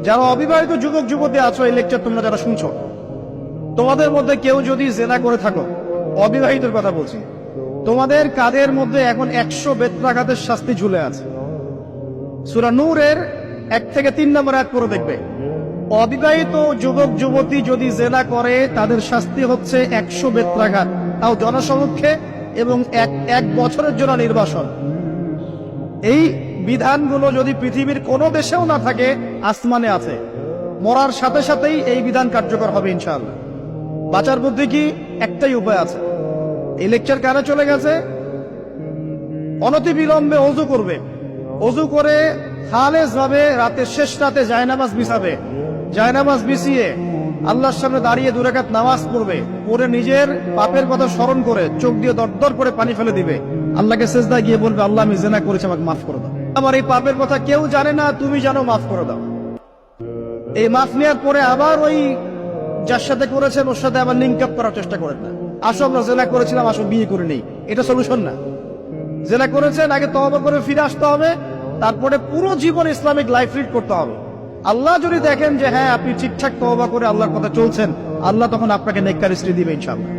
যারা অবিবাহিত যুবক যুবতী আছো, এই লেকচার তোমরা যারা শুনছো, তোমাদের মধ্যে কেউ যদি জেনা করে থাকো, অবিবাহিতের কথা বলছি, তোমাদের কাদের মধ্যে এখন 100 বেত্রাঘাতের শাস্তি ঝুলে আছে। সূরা নূরের 1 থেকে 3 নম্বর আয়াত পড়ে দেখবে, অবিবাহিত যুবক যুবতী যদি জেনা করে তাদের শাস্তি হচ্ছে 100 বেত্রাঘাত, তাও জনসমক্ষে, এবং এক বছরের জন্য নির্বাসন। এই বিধানগুলো যদি পৃথিবীর কোনো দেশেও না থাকে, আসমানে আছে। মরার সাথে সাথেই এই বিধান কার্যকর হবে ইনশাআল্লাহ। বাঁচার বুদ্ধি কি? একটাই উপায় আছে। এই লেকচার কানে চলে গেছে, অনতি বিলম্বে ওযু করবে। ওযু করে খালেস ভাবে রাতের শেষ রাতে জায়নামাজ বিছাবে। জায়নামাজ বিছিয়ে আল্লাহর সামনে দাঁড়িয়ে 2 রাকাত নামাজ পড়বে। পড়ে নিজের পাপের কথা স্মরণ করে চোখ দিয়ে দরদর করে পানি ফেলে দিবে। আল্লাহকে সিজদায় গিয়ে বলবে, আল্লাহ আমি জিনা করেছি, আমাকে মাফ করে দাও। আমার এই পাপের কথা কেউ জানে না, তুমি জানো, মাফ করে দাও। এই মাফ নেওয়ার পরে আবার ওই যার সাথে করেছেন ওর সাথে আবার লিঙ্ক আপ করার চেষ্টা করেন না। আসো আমরা জেনা করেছিলাম, আসো বিয়ে করে নেই, এটা সলিউশন না। জেনা করেছেন, আগে তওবা করে ফিরে আসতে হবে, তারপরে পুরো জীবন ইসলামিক লাইফ লিড করতে হবে। আল্লাহ যদি দেখেন যে হ্যাঁ আপনি ঠিকঠাক তওবা করে আল্লাহর কথা চলছেন, আল্লাহ তখন আপনাকে নেককার স্ত্রী দিবে ইনশাআল্লাহ।